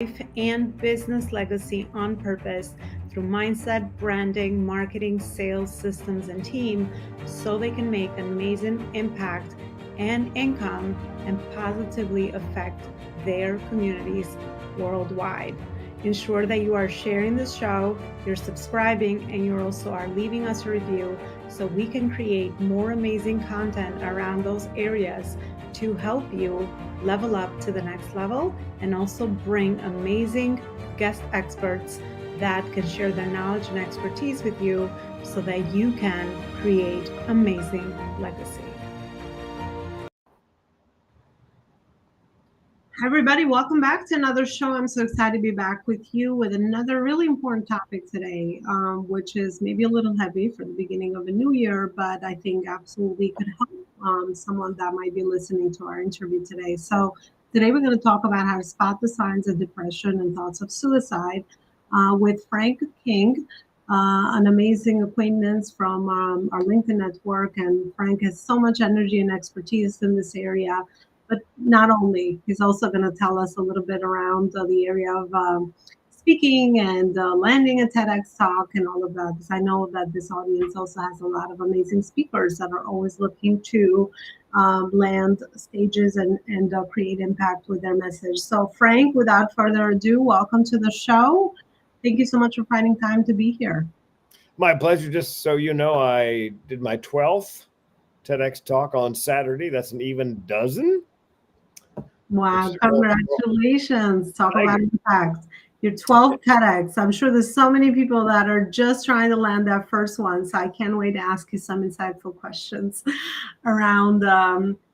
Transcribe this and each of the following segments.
life and business legacy on purpose through mindset, branding, marketing, sales, systems, and team so they can make an amazing impact and income and positively affect their communities worldwide. Ensure that you are sharing this show, you're subscribing, and you also are leaving us a review so we can create more amazing content around those areas to help you level up to the next level and also bring amazing guest experts that can share their knowledge and expertise with you so that you can create amazing legacy. Hi, everybody. Welcome back to another show. I'm so excited to be back with you with another really important topic today, which is maybe a little heavy for the beginning of a new year, but I think absolutely could help someone that might be listening to our interview today. So today we're going to talk about how to spot the signs of depression and thoughts of suicide with Frank King, an amazing acquaintance from our LinkedIn network. And Frank has so much energy and expertise in this area. But not only, he's also going to tell us a little bit around the area of speaking and landing a TEDx talk and all of that. Because I know that this audience also has a lot of amazing speakers that are always looking to land stages and create impact with their message. So, Frank, without further ado, welcome to the show. Thank you so much for finding time to be here. My pleasure. Just so you know, I did my 12th TEDx talk on Saturday. That's an even dozen. Wow, congratulations. Talk about impact. Your 12th TEDx. I'm sure there's so many people that are just trying to land that first one. So I can't wait to ask you some insightful questions around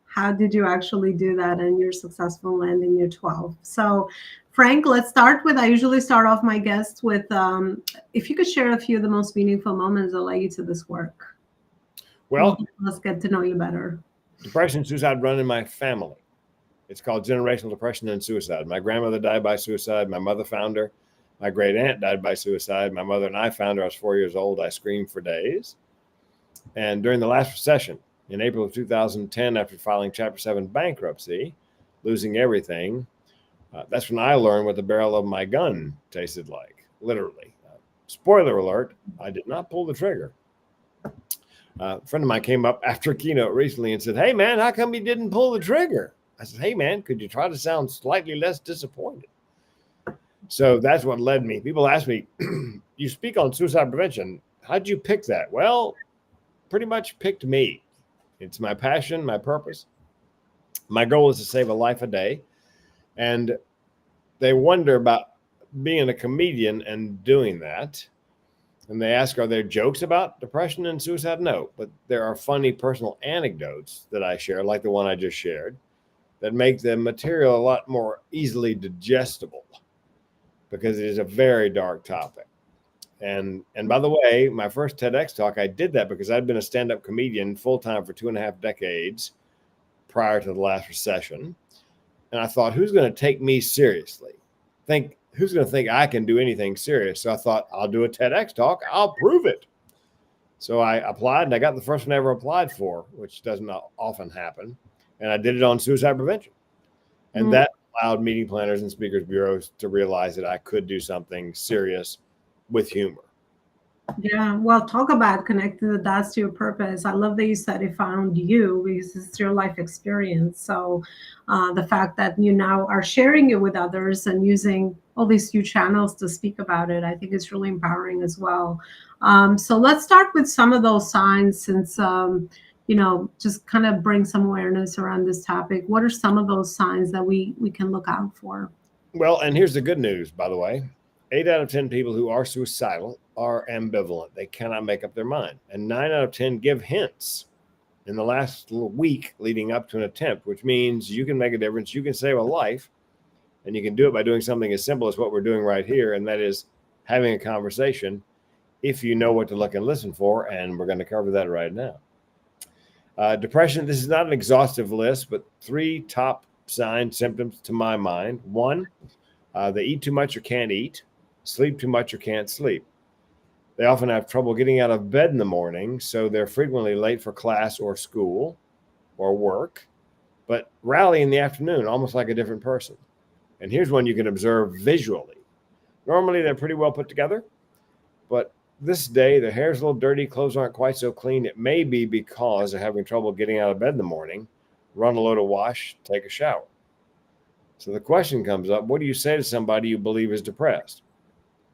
how did you actually do that and you're successful landing your 12. So Frank, let's start with, I usually start off my guests with, if you could share a few of the most meaningful moments that led you to this work. Well, let's get to know you better. Depression and suicide run in my family. It's called generational depression and suicide. My grandmother died by suicide. My mother found her. My great aunt died by suicide. My mother and I found her. I was 4 years old. I screamed for days. And during the last recession in April of 2010, after filing Chapter 7 bankruptcy, losing everything, that's when I learned what the barrel of my gun tasted like, literally. Spoiler alert, I did not pull the trigger. A friend of mine came up after a keynote recently and said, "Hey, man, how come you didn't pull the trigger?" I said, "Hey, man, could you try to sound slightly less disappointed?" So that's what led me. People ask me, "You speak on suicide prevention. How'd you pick that?" Well, pretty much picked me. It's my passion, my purpose. My goal is to save a life a day. And they wonder about being a comedian and doing that. And they ask, are there jokes about depression and suicide? No, but there are funny personal anecdotes that I share, like the one I just shared, that make the material a lot more easily digestible because it is a very dark topic. And by the way, my first TEDx talk, I did that because I'd been a stand-up comedian full-time for 2.5 decades prior to the last recession. And I thought, who's going to take me seriously? Who's going to think I can do anything serious? So I thought, I'll do a TEDx talk. I'll prove it. So I applied, and I got the first one I ever applied for, which doesn't often happen. And I did it on suicide prevention. And that allowed meeting planners and speakers bureaus to realize that I could do something serious with humor. Yeah, well, talk about connecting the dots to your purpose. I love that you said it found you because it's your life experience. So the fact that you now are sharing it with others and using all these new channels to speak about it, I think it's really empowering as well. So let's start with some of those signs since, just kind of bring some awareness around this topic. What are some of those signs that we can look out for? Well, and here's the good news, by the way. 8 out of 10 people who are suicidal are ambivalent. They cannot make up their mind. And 9 out of 10 give hints in the last little week leading up to an attempt, which means you can make a difference. You can save a life, and you can do it by doing something as simple as what we're doing right here, and that is having a conversation if you know what to look and listen for, and we're going to cover that right now. Depression, this is not an exhaustive list, but 3 top signs, symptoms to my mind. 1, they eat too much or can't eat. Sleep too much or can't sleep. They often have trouble getting out of bed in the morning, so they're frequently late for class or school or work, but rally in the afternoon, almost like a different person. And here's one you can observe visually. Normally, they're pretty well put together, but this day, their hair's a little dirty, clothes aren't quite so clean. It may be because they're having trouble getting out of bed in the morning, run a load of wash, take a shower. So the question comes up, what do you say to somebody you believe is depressed?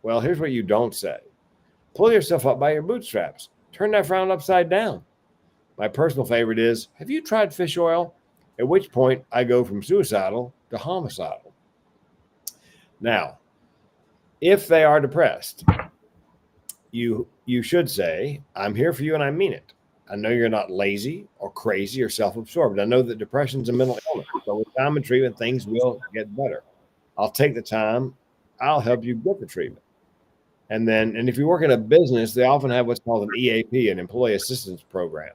Well, here's what you don't say. Pull yourself up by your bootstraps. Turn that frown upside down. My personal favorite is, have you tried fish oil? At which point I go from suicidal to homicidal. Now, if they are depressed, you should say, I'm here for you and I mean it. I know you're not lazy or crazy or self-absorbed. I know that depression is a mental illness. So with time and treatment, things will get better. I'll take the time. I'll help you get the treatment. And if you work in a business, they often have what's called an EAP, an employee assistance program.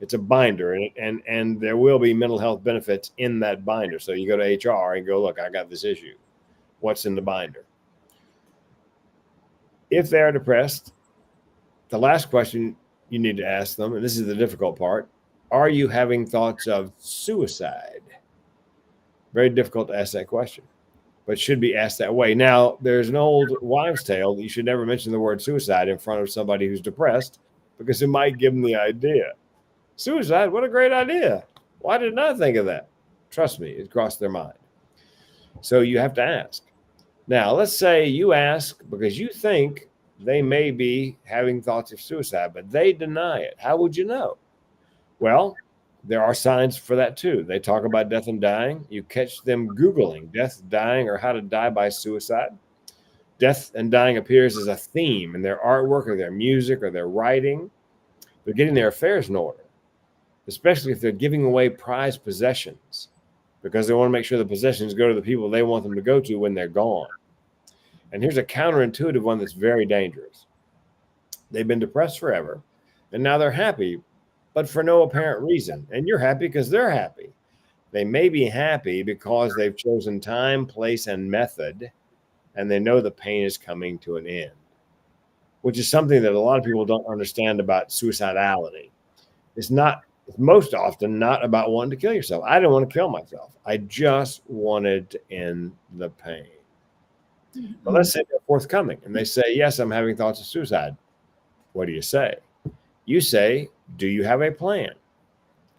It's a binder, and there will be mental health benefits in that binder. So you go to HR and go, look, I got this issue. What's in the binder? If they are depressed, the last question you need to ask them, and this is the difficult part, are you having thoughts of suicide? Very difficult to ask that question, but should be asked that way. Now, there's an old wives' tale that you should never mention the word suicide in front of somebody who's depressed because it might give them the idea. Suicide, what a great idea. Why didn't I think of that? Trust me, it crossed their mind. So you have to ask. Now, let's say you ask because you think they may be having thoughts of suicide, but they deny it. How would you know? Well, there are signs for that too. They talk about death and dying. You catch them Googling death, dying, or how to die by suicide. Death and dying appears as a theme in their artwork or their music or their writing. They're getting their affairs in order, especially if they're giving away prized possessions because they want to make sure the possessions go to the people they want them to go to when they're gone. And here's a counterintuitive one that's very dangerous. They've been depressed forever, and now they're happy, but for no apparent reason. And you're happy because they're happy. They may be happy because they've chosen time, place, and method, and they know the pain is coming to an end, which is something that a lot of people don't understand about suicidality. It's most often not about wanting to kill yourself. I didn't want to kill myself. I just wanted to end the pain. But let's say they're forthcoming and they say, yes, I'm having thoughts of suicide. What do you say? You say, do you have a plan?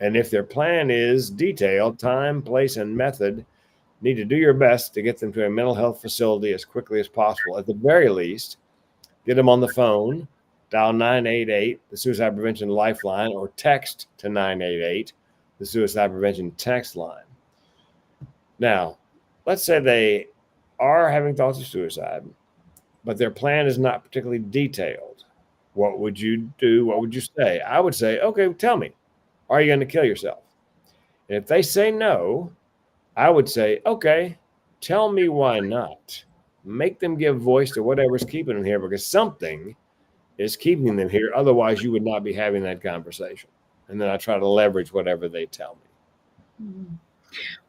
And if their plan is detailed, time, place, and method, you need to do your best to get them to a mental health facility as quickly as possible. At the very least, get them on the phone, dial 988, the Suicide Prevention Lifeline, or text to 988, the Suicide Prevention text line. Now, let's say they are having thoughts of suicide, but their plan is not particularly detailed. What would you do? What would you say? I would say, okay, tell me, are you going to kill yourself? And if they say no, I would say, okay, tell me why not. Make them give voice to whatever's keeping them here because something is keeping them here. Otherwise, you would not be having that conversation. And then I try to leverage whatever they tell me.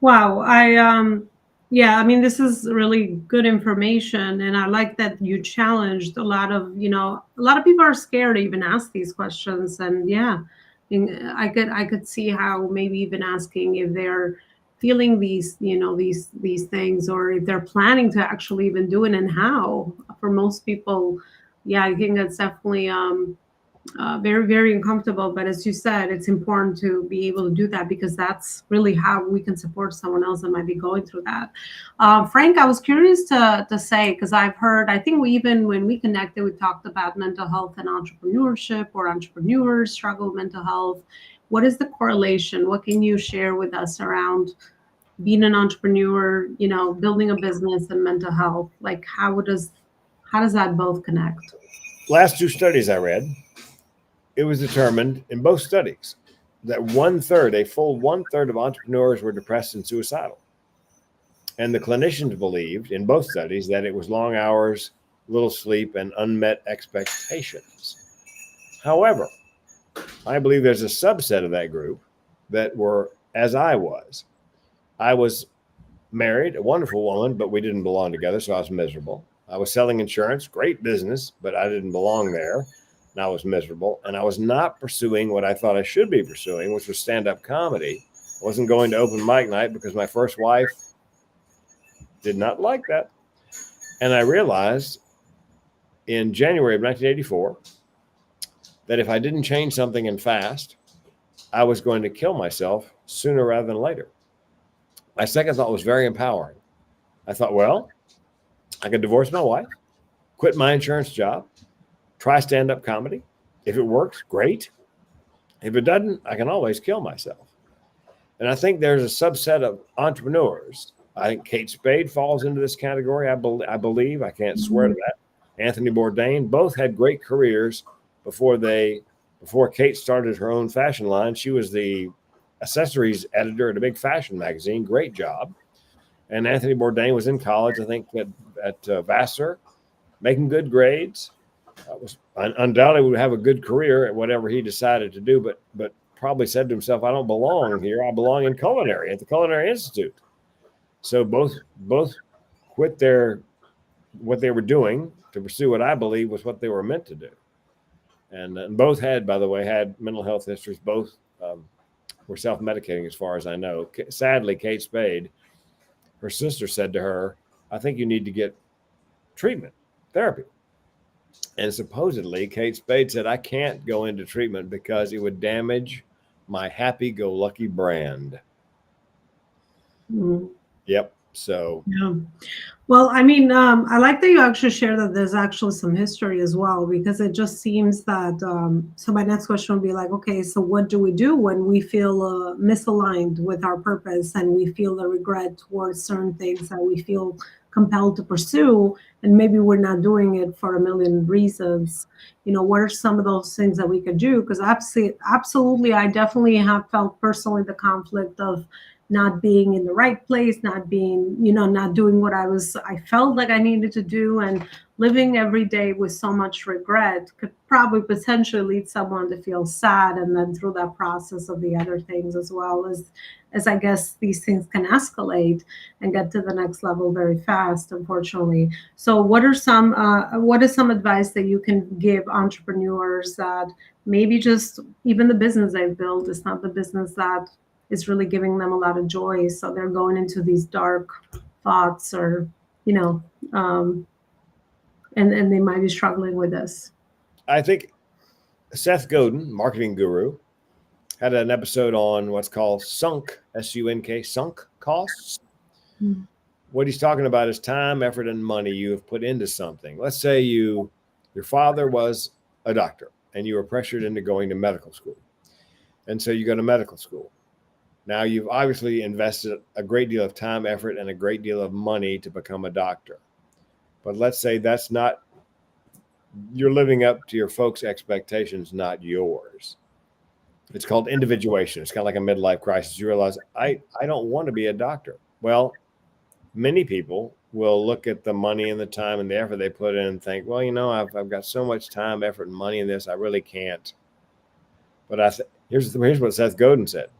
Wow. Yeah, I mean, this is really good information. And I like that you challenged a lot of people are scared to even ask these questions. And yeah, I could see how maybe even asking if they're feeling these things, or if they're planning to actually even do it, and how. For most people, yeah, I think that's definitely very, very uncomfortable. But as you said, it's important to be able to do that because that's really how we can support someone else that might be going through that. Frank, I was curious to say, because I've heard, I think when we connected, we talked about mental health and entrepreneurship, or entrepreneurs struggle with mental health. What is the correlation? What can you share with us around being an entrepreneur, building a business, and mental health? Like, how does that both connect? Last two studies I read, it was determined in both studies that a full one third of entrepreneurs were depressed and suicidal. And the clinicians believed in both studies that it was long hours, little sleep, and unmet expectations. However, I believe there's a subset of that group that were as I was. I was married, a wonderful woman, but we didn't belong together, so I was miserable. I was selling insurance, great business, but I didn't belong there. And I was miserable, and I was not pursuing what I thought I should be pursuing, which was stand-up comedy. I wasn't going to open mic night because my first wife Did not like that. And I realized in January of 1984 that if I didn't change something and fast, I was going to kill myself sooner rather than later. My second thought was very empowering. I thought, well, I could divorce my wife, quit my insurance job, try stand-up comedy. If it works, great. If it doesn't, I can always kill myself. And I think there's a subset of entrepreneurs. I think Kate Spade falls into this category. I believe. I can't swear to that. Anthony Bourdain, both had great careers before Kate started her own fashion line. She was the accessories editor at a big fashion magazine. Great job. And Anthony Bourdain was in college, I think, at Vassar, making good grades. Was undoubtedly would have a good career at whatever he decided to do, but probably said to himself, I don't belong here. I belong in culinary at the Culinary Institute. So both quit what they were doing to pursue what I believe was what they were meant to do. And both had, by the way, had mental health histories. Both were self-medicating as far as I know. Sadly, Kate Spade, her sister said to her, I think you need to get treatment, therapy. And supposedly, Kate Spade said, I can't go into treatment because it would damage my happy-go-lucky brand. Mm. Yep. So. Yeah. Well, I mean, I like that you actually share that there's actually some history as well, because it just seems that, so my next question would be like, okay, so what do we do when we feel misaligned with our purpose and we feel the regret towards certain things that we feel compelled to pursue, and maybe we're not doing it for a million reasons? You know, what are some of those things that we could do? Because absolutely, I definitely have felt personally the conflict of not being in the right place, not being, not doing what I felt like I needed to do, and living every day with so much regret could probably potentially lead someone to feel sad, and then through that process of the other things as well, as I guess these things can escalate and get to the next level very fast, unfortunately. So what is some advice that you can give entrepreneurs that maybe just even the business they've built is not the business that is really giving them a lot of joy, so they're going into these dark thoughts, or and they might be struggling with this? I think Seth Godin, marketing guru, had an episode on what's called sunk, S-U-N-K, sunk costs. Mm. What he's talking about is time, effort, and money you have put into something. Let's say your father was a doctor and you were pressured into going to medical school. And so you go to medical school. Now, you've obviously invested a great deal of time, effort, and a great deal of money to become a doctor. But let's say you're living up to your folks' expectations, not yours. It's called individuation. It's kind of like a midlife crisis. You realize, I don't want to be a doctor. Well, many people will look at the money and the time and the effort they put in and think, well, I've got so much time, effort, and money in this, I really can't. But here's what Seth Godin said.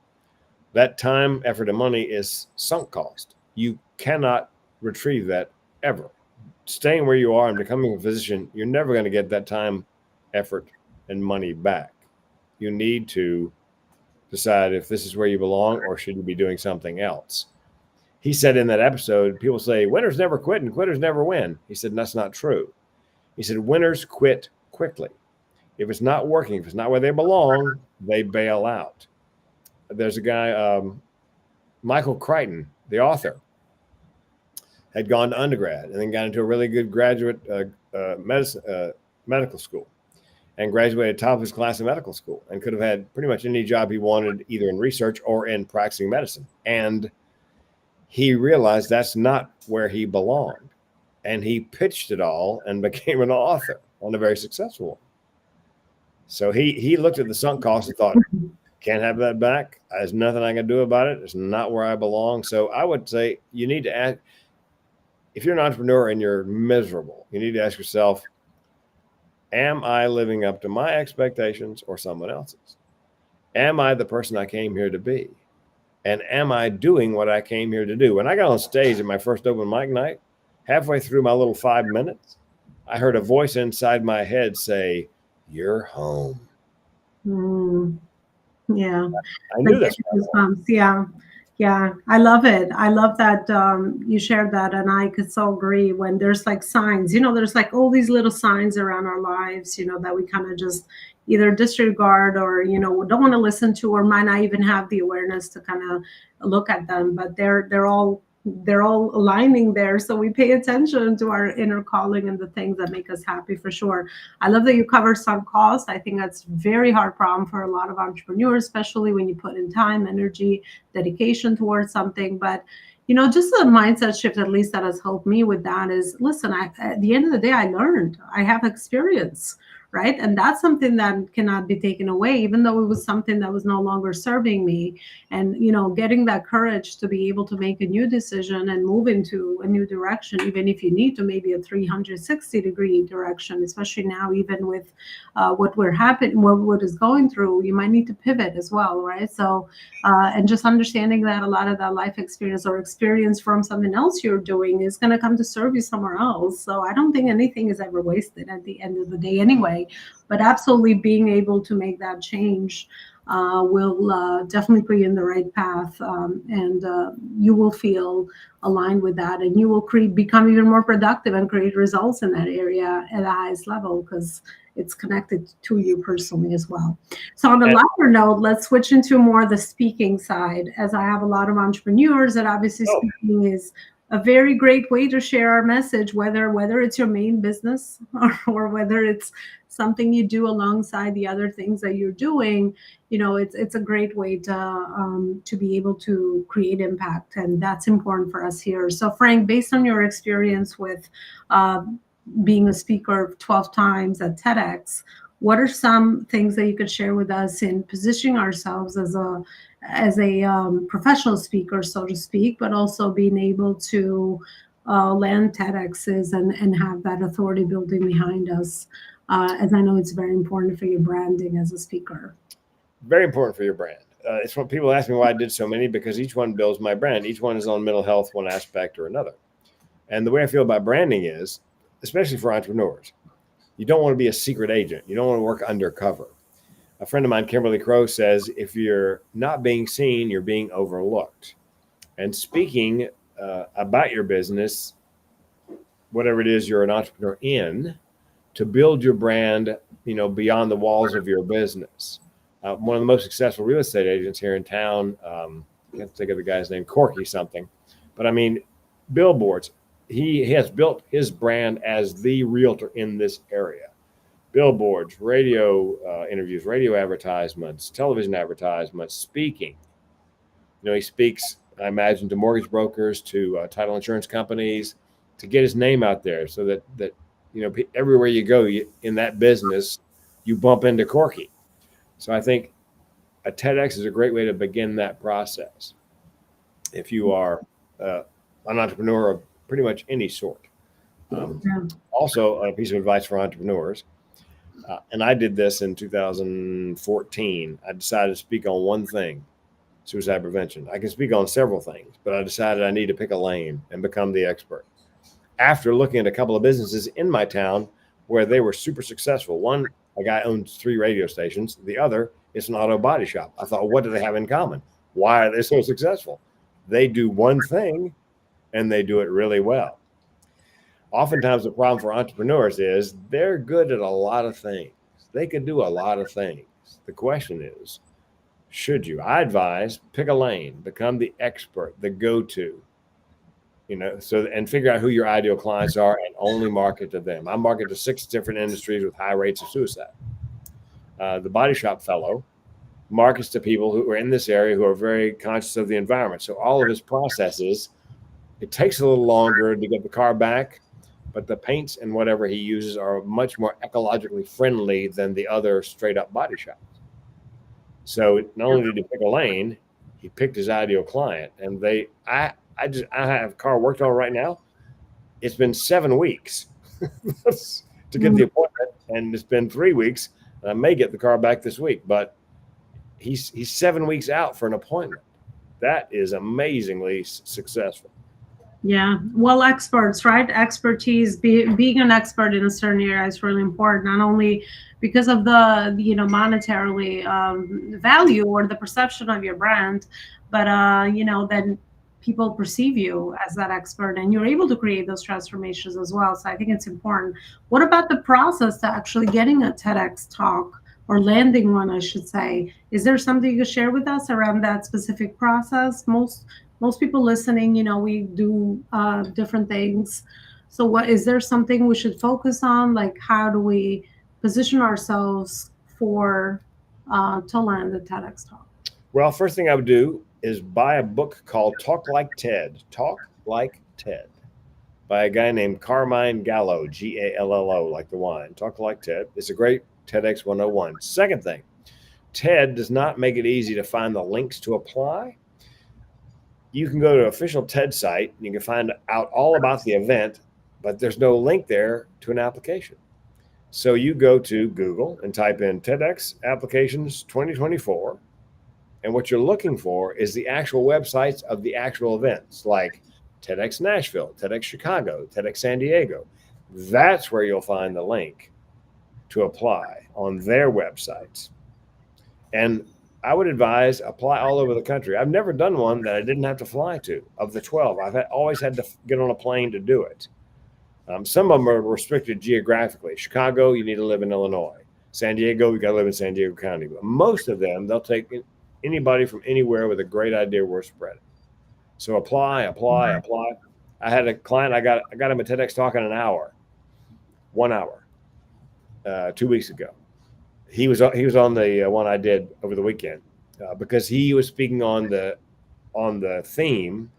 That time, effort, and money is sunk cost. You cannot retrieve that ever. Staying where you are and becoming a physician, you're never going to get that time, effort, and money back. You need to decide if this is where you belong or should you be doing something else. He said in that episode, people say, winners never quit and quitters never win. He said, that's not true. He said, winners quit quickly. If it's not working, if it's not where they belong, they bail out. There's a guy, Michael Crichton, the author, had gone to undergrad and then got into a really good graduate medical school and graduated top of his class in medical school and could have had pretty much any job he wanted, either in research or in practicing medicine. And he realized that's not where he belonged. And he pitched it all and became an author, and a very successful one. So he looked at the sunk cost and thought, can't have that back. There's nothing I can do about it. It's not where I belong. So I would say you need to ask, if you're an entrepreneur and you're miserable, you need to ask yourself, am I living up to my expectations or someone else's? Am I the person I came here to be? And am I doing what I came here to do? When I got on stage at my first open mic night, halfway through my little 5 minutes, I heard a voice inside my head say, you're home. Mm. Yeah. I knew that. Yeah. Yeah, I love it. I love that you shared that, and I could so agree. When there's like signs, there's like all these little signs around our lives, that we kind of just either disregard or don't want to listen to, or might not even have the awareness to kind of look at them. But they're all aligning there, so we pay attention to our inner calling and the things that make us happy for sure. I love that you cover sunk cost. I think that's a very hard problem for a lot of entrepreneurs, especially when you put in time, energy, dedication towards something. But just a mindset shift, at least that has helped me with that, is listen, at the end of the day, I learned, I have experience, right? And that's something that cannot be taken away, even though it was something that was no longer serving me. And getting that courage to be able to make a new decision and move into a new direction, even if you need to, maybe a 360-degree direction, especially now, even with what is going through, you might need to pivot as well, right? So and just understanding that a lot of that life experience or experience from something else you're doing is going to come to serve you somewhere else. So I don't think anything is ever wasted at the end of the day anyway. But absolutely being able to make that change will definitely put you in the right path, and you will feel aligned with that, and you will become even more productive and create results in that area at the highest level, because it's connected to you personally as well. So on a And lighter note, let's switch into more the speaking side, as I have a lot of entrepreneurs that obviously oh, speaking is a very great way to share our message, whether it's your main business or whether it's something you do alongside the other things that you're doing. It's a great way to be able to create impact, and that's important for us here. So Frank, based on your experience with uh, being a speaker 12 times at TEDx, what are some things that you could share with us in positioning ourselves as a professional speaker, so to speak, but also being able to land TEDx's and have that authority building behind us, as I know it's very important for your branding as a speaker. very important for your brand. It's when people ask me why I did so many, because each one builds my brand. Each one is on mental health, one aspect or another. And the way I feel about branding is, especially for entrepreneurs, you don't want to be a secret agent. You don't want to work undercover. A friend of mine, Kimberly Crow, says if you're not being seen, you're being overlooked. And speaking about your business, whatever it is you're an entrepreneur in, to build your brand, beyond the walls of your business. One of the most successful real estate agents here in town, I can't think of the guy's name, Corky something, but I mean, billboards. He has built his brand as the realtor in this area. Billboards, radio interviews, radio advertisements, television advertisements, speaking. He speaks, I imagine, to mortgage brokers, to title insurance companies, to get his name out there, so that everywhere you go in that business, you bump into Corky. So I think a TEDx is a great way to begin that process if you are an entrepreneur of pretty much any sort. Yeah. Also, a piece of advice for entrepreneurs, and I did this in 2014. I decided to speak on one thing: suicide prevention. I can speak on several things, but I decided I need to pick a lane and become the expert. After looking at a couple of businesses in my town where they were super successful. One, a guy owns 3 radio stations. The other is an auto body shop. I thought, what do they have in common? Why are they so successful? They do one thing and they do it really well. Oftentimes, the problem for entrepreneurs is they're good at a lot of things. They could do a lot of things. The question is, should you? I advise pick a lane, become the expert, the go-to, and figure out who your ideal clients are and only market to them. I market to 6 different industries with high rates of suicide. The body shop fellow markets to people who are in this area who are very conscious of the environment. So all of his processes, it takes a little longer to get the car back, but the paints and whatever he uses are much more ecologically friendly than the other straight up body shops. So not only did he pick a lane, he picked his ideal client. And I have a car worked on right now. It's been 7 weeks to get the appointment, and it's been 3 weeks. And I may get the car back this week, but he's 7 weeks out for an appointment. That is amazingly successful. Yeah, well, experts, right? Expertise, being an expert in a certain area is really important, not only because of the monetarily value or the perception of your brand, but then people perceive you as that expert, and you're able to create those transformations as well. So I think it's important. What about the process to actually getting a TEDx talk, or landing one, I should say? Is there something you could share with us around that specific process? Most people listening, we do different things. So what is there something we should focus on? Like, how do we position ourselves for to land the TEDx talk? Well, first thing I would do is buy a book called Talk Like TED. Talk Like TED, by a guy named Carmine Gallo, Gallo, like the wine. Talk Like TED. It's a great TEDx 101. Second thing, TED does not make it easy to find the links to apply. You can go to an official TED site and you can find out all about the event, but there's no link there to an application. So you go to Google and type in TEDx applications 2024. And what you're looking for is the actual websites of the actual events, like TEDx Nashville, TEDx Chicago, TEDx San Diego. That's where you'll find the link to apply on their websites. And I would advise apply all over the country. I've never done one that I didn't have to fly to. Of the 12, always had to get on a plane to do it. Some of them are restricted geographically. Chicago, you need to live in Illinois. San Diego, you got to live in San Diego County. But most of them, they'll take anybody from anywhere with a great idea worth spreading. So apply. I had a client, I got him a TEDx talk in 1 hour, 2 weeks ago. He was on the one I did over the weekend because he was speaking on the theme,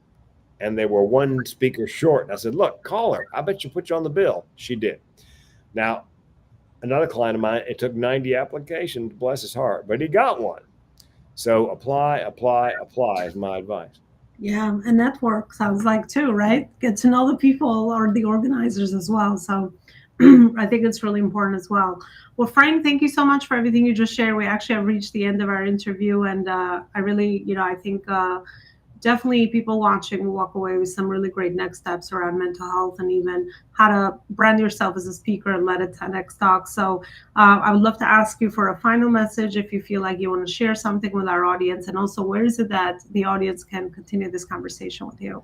and they were one speaker short. And I said, look, call her. I bet you put you on the bill. She did. Now, another client of mine, it took 90 applications, bless his heart, but he got one. So apply is my advice. Yeah, and network sounds like too, right? Get to know the people or the organizers as well. So I think it's really important as well. Well, Frank, thank you so much for everything you just shared. We actually have reached the end of our interview, and I really, I think definitely people watching will walk away with some really great next steps around mental health, and even how to brand yourself as a speaker and let a TEDx talk. So I would love to ask you for a final message if you feel like you want to share something with our audience, and also where is it that the audience can continue this conversation with you?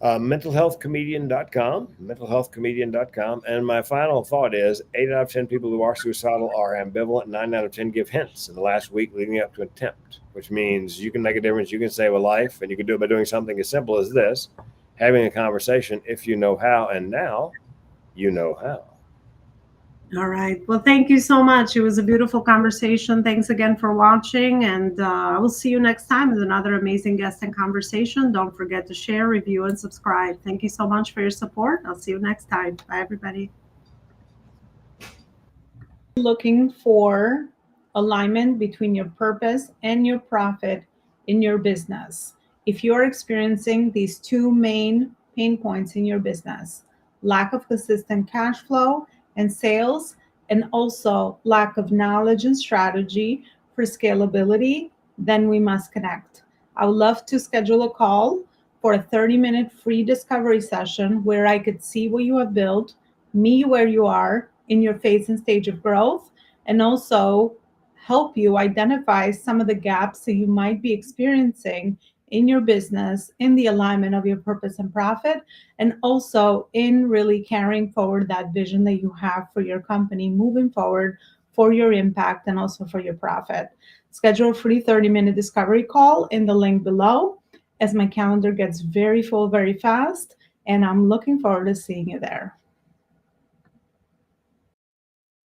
mentalhealthcomedian.com. And my final thought is 8 out of 10 people who are suicidal are ambivalent. 9 out of 10 give hints in the last week leading up to an attempt, which means you can make a difference. You can save a life, and you can do it by doing something as simple as this, having a conversation if you know how. And now you know how. All right. Well, thank you so much. It was a beautiful conversation. Thanks again for watching. And I will see you next time with another amazing guest and conversation. Don't forget to share, review, and subscribe. Thank you so much for your support. I'll see you next time. Bye, everybody. Looking for alignment between your purpose and your profit in your business. If you're experiencing these two main pain points in your business, lack of consistent cash flow and sales, and also lack of knowledge and strategy for scalability, then we must connect. I would love to schedule a call for a 30-minute free discovery session where I could see what you have built, meet you where you are in your phase and stage of growth, and also help you identify some of the gaps that you might be experiencing in your business, in the alignment of your purpose and profit, and also in really carrying forward that vision that you have for your company moving forward, for your impact, and also for your profit. Schedule a free 30-minute discovery call in the link below, as my calendar gets very full very fast, and I'm looking forward to seeing you there.